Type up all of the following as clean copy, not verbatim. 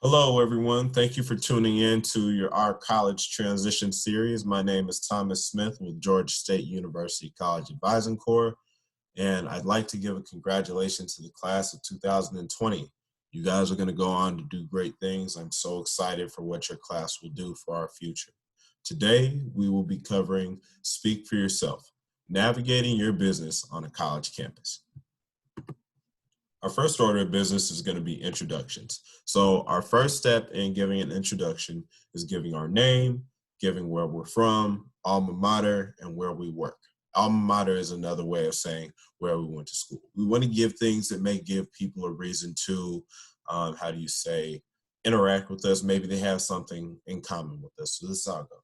Hello, everyone. Thank you for tuning in to our college transition series. My name is Thomas Smith with Georgia State University College Advising Corps, and I'd like to give a congratulations to the class of 2020. You guys are going to go on to do great things. I'm so excited for what your class will do for our future. Today, we will be covering Speak for Yourself, navigating your business on a college campus. Our first order of business is going to be introductions. So our first step in giving an introduction is giving our name, giving where we're from, alma mater, and where we work. Alma mater is another way of saying where we went to school. We want to give things that may give people a reason to, interact with us. Maybe they have something in common with us. So this is how it goes.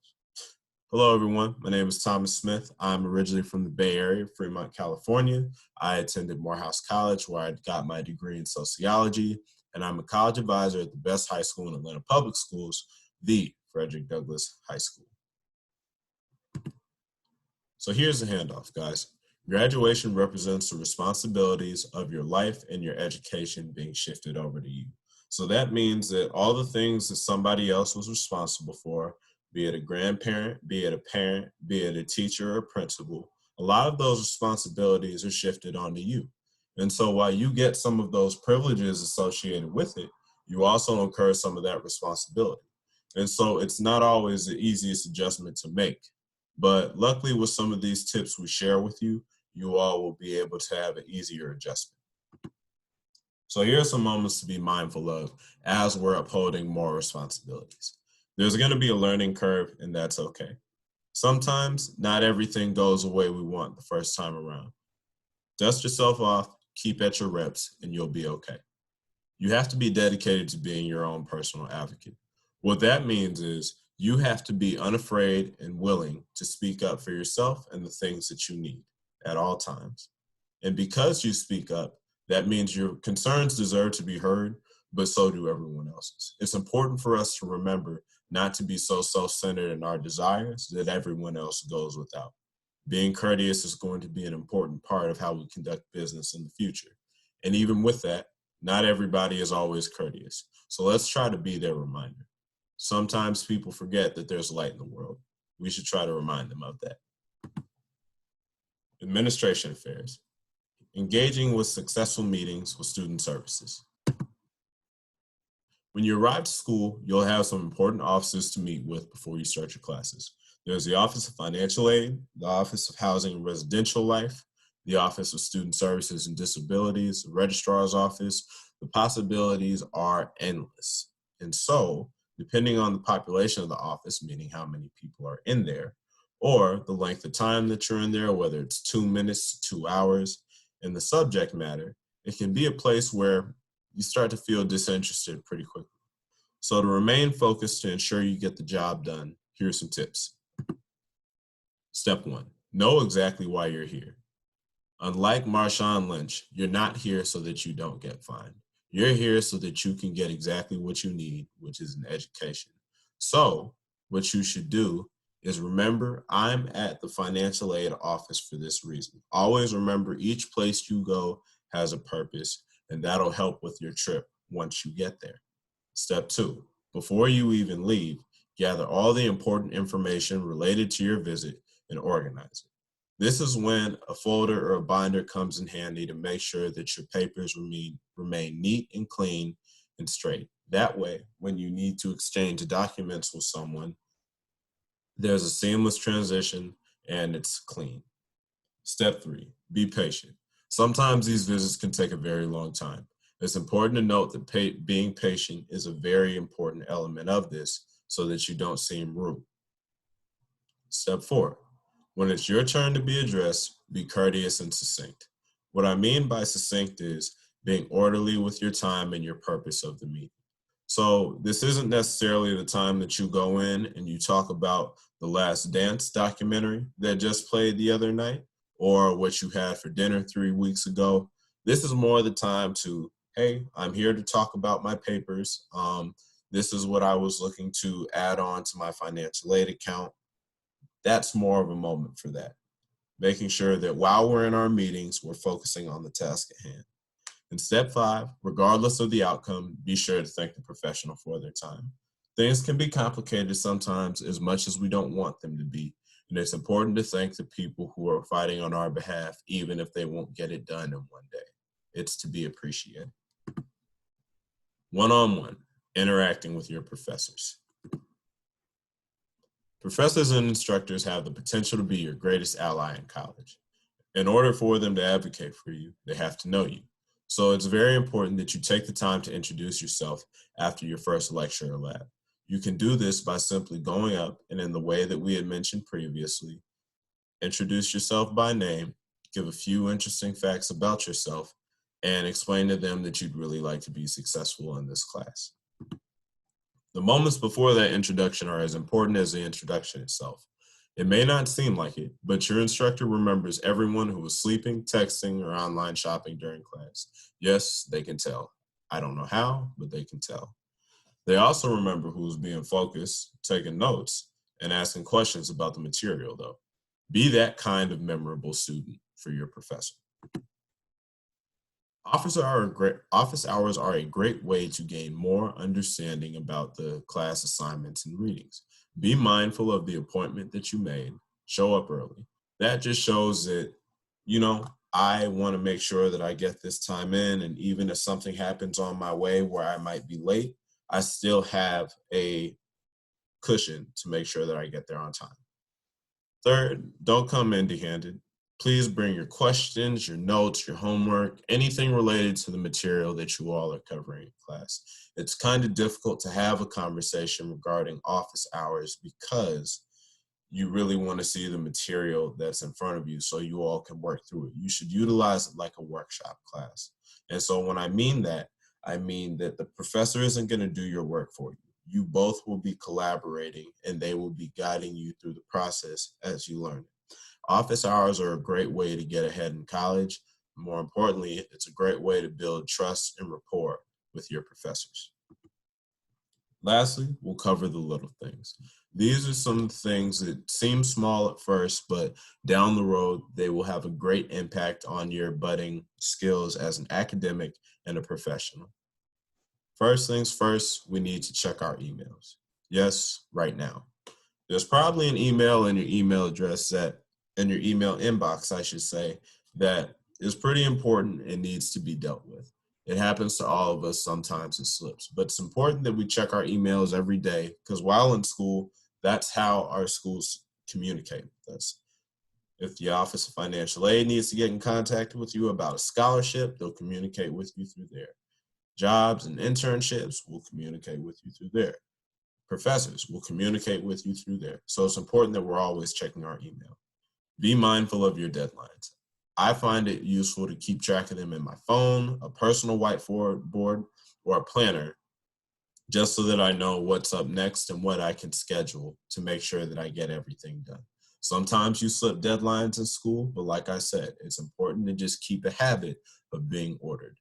Hello, everyone. My name is Thomas Smith. I'm originally from the Bay Area, Fremont, California. I attended Morehouse College, where I got my degree in sociology, and I'm a college advisor at the best high school in Atlanta Public Schools, the Frederick Douglass High School. So here's the handoff, guys. Graduation represents the responsibilities of your life and your education being shifted over to you. So that means that all the things that somebody else was responsible for, be it a grandparent, be it a parent, be it a teacher or a principal, a lot of those responsibilities are shifted onto you. And so while you get some of those privileges associated with it, you also incur some of that responsibility. And so it's not always the easiest adjustment to make. But luckily, with some of these tips we share with you, you all will be able to have an easier adjustment. So here are some moments to be mindful of as we're upholding more responsibilities. There's going to be a learning curve, and that's okay. Sometimes not everything goes the way we want the first time around. Dust yourself off, keep at your reps, and you'll be okay. You have to be dedicated to being your own personal advocate. What that means is you have to be unafraid and willing to speak up for yourself and the things that you need at all times. And because you speak up, that means your concerns deserve to be heard, but so do everyone else's. It's important for us to remember not to be so self-centered in our desires that everyone else goes without. Being courteous is going to be an important part of how we conduct business in the future. And even with that, not everybody is always courteous. So let's try to be their reminder. Sometimes people forget that there's light in the world. We should try to remind them of that. Administration affairs. Engaging with successful meetings with student services. When you arrive to school, you'll have some important offices to meet with before you start your classes. There's the Office of Financial Aid, the Office of Housing and Residential Life, the Office of Student Services and Disabilities, the Registrar's Office. The possibilities are endless. And so, depending on the population of the office, meaning how many people are in there, or the length of time that you're in there, whether it's 2 minutes to 2 hours, and the subject matter, it can be a place where you start to feel disinterested pretty quickly. So to remain focused to ensure you get the job done, here are some tips. Step 1, know exactly why you're here. Unlike Marshawn Lynch, you're not here so that you don't get fined. You're here so that you can get exactly what you need, which is an education. So what you should do is remember, I'm at the financial aid office for this reason. Always remember each place you go has a purpose, and that'll help with your trip once you get there. Step 2, before you even leave, gather all the important information related to your visit and organize it. This is when a folder or a binder comes in handy to make sure that your papers remain neat and clean and straight. That way, when you need to exchange documents with someone, there's a seamless transition and it's clean. Step 3, be patient. Sometimes these visits can take a very long time. It's important to note that being patient is a very important element of this so that you don't seem rude. Step 4, when it's your turn to be addressed, be courteous and succinct. What I mean by succinct is being orderly with your time and your purpose of the meeting. So this isn't necessarily the time that you go in and you talk about the Last Dance documentary that just played the other night or what you had for dinner 3 weeks ago. This is more the time to, hey, I'm here to talk about my papers. This is what I was looking to add on to my financial aid account. That's more of a moment for that. Making sure that while we're in our meetings, we're focusing on the task at hand. And step 5, regardless of the outcome, be sure to thank the professional for their time. Things can be complicated sometimes as much as we don't want them to be, and it's important to thank the people who are fighting on our behalf, even if they won't get it done in one day. It's to be appreciated. One-on-one, interacting with your professors. Professors and instructors have the potential to be your greatest ally in college. In order for them to advocate for you, they have to know you. So it's very important that you take the time to introduce yourself after your first lecture or lab. You can do this by simply going up and, in the way that we had mentioned previously, introduce yourself by name, give a few interesting facts about yourself, and explain to them that you'd really like to be successful in this class. The moments before that introduction are as important as the introduction itself. It may not seem like it, but your instructor remembers everyone who was sleeping, texting, or online shopping during class. Yes, they can tell. I don't know how, but they can tell. They also remember who's being focused, taking notes, and asking questions about the material, though. Be that kind of memorable student for your professor. Office hours are a great way to gain more understanding about the class assignments and readings. Be mindful of the appointment that you made. Show up early. That just shows that, I want to make sure that I get this time in, and even if something happens on my way where I might be late, I still have a cushion to make sure that I get there on time. Third, don't come empty-handed. Please bring your questions, your notes, your homework, anything related to the material that you all are covering in class. It's kind of difficult to have a conversation regarding office hours because you really want to see the material that's in front of you so you all can work through it. You should utilize it like a workshop class. And so when I mean that the professor isn't going to do your work for you. You both will be collaborating, and they will be guiding you through the process as you learn it. Office hours are a great way to get ahead in college. More importantly, it's a great way to build trust and rapport with your professors. Lastly, we'll cover the little things. These are some things that seem small at first, but down the road, they will have a great impact on your budding skills as an academic and a professional. First things first, we need to check our emails. Yes, right now. There's probably an email in your email address in your email inbox, I should say, that is pretty important and needs to be dealt with. It happens to all of us. Sometimes it slips, but it's important that we check our emails every day because while in school, that's how our schools communicate with us. If the Office of Financial Aid needs to get in contact with you about a scholarship, they'll communicate with you through there. Jobs and internships will communicate with you through there. Professors will communicate with you through there. So it's important that we're always checking our email. Be mindful of your deadlines. I find it useful to keep track of them in my phone, a personal whiteboard board, or a planner, just so that I know what's up next and what I can schedule to make sure that I get everything done. Sometimes you slip deadlines in school, but like I said, it's important to just keep a habit of being ordered.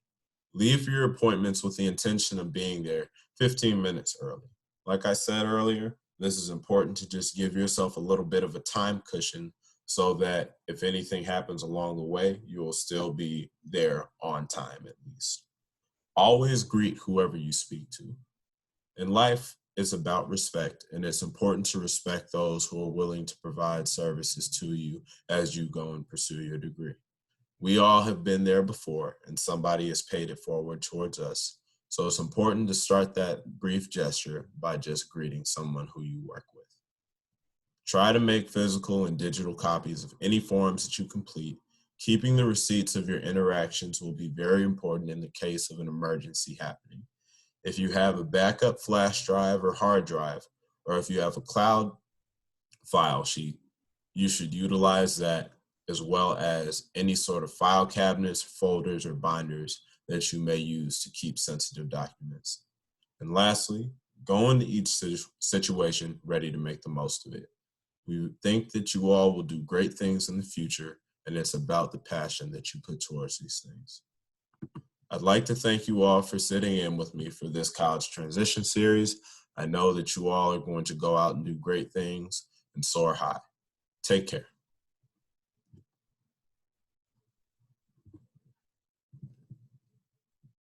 Leave for your appointments with the intention of being there 15 minutes early. Like I said earlier, this is important to just give yourself a little bit of a time cushion so that if anything happens along the way, you will still be there on time at least. Always greet whoever you speak to. In life, it's about respect, and it's important to respect those who are willing to provide services to you as you go and pursue your degree. We all have been there before, and somebody has paid it forward towards us. So it's important to start that brief gesture by just greeting someone who you work with. Try to make physical and digital copies of any forms that you complete. Keeping the receipts of your interactions will be very important in the case of an emergency happening. If you have a backup flash drive or hard drive, or if you have a cloud file sheet, you should utilize that, as well as any sort of file cabinets, folders, or binders that you may use to keep sensitive documents. And lastly, go into each situation ready to make the most of it. We think that you all will do great things in the future, and it's about the passion that you put towards these things. I'd like to thank you all for sitting in with me for this college transition series. I know that you all are going to go out and do great things and soar high. Take care.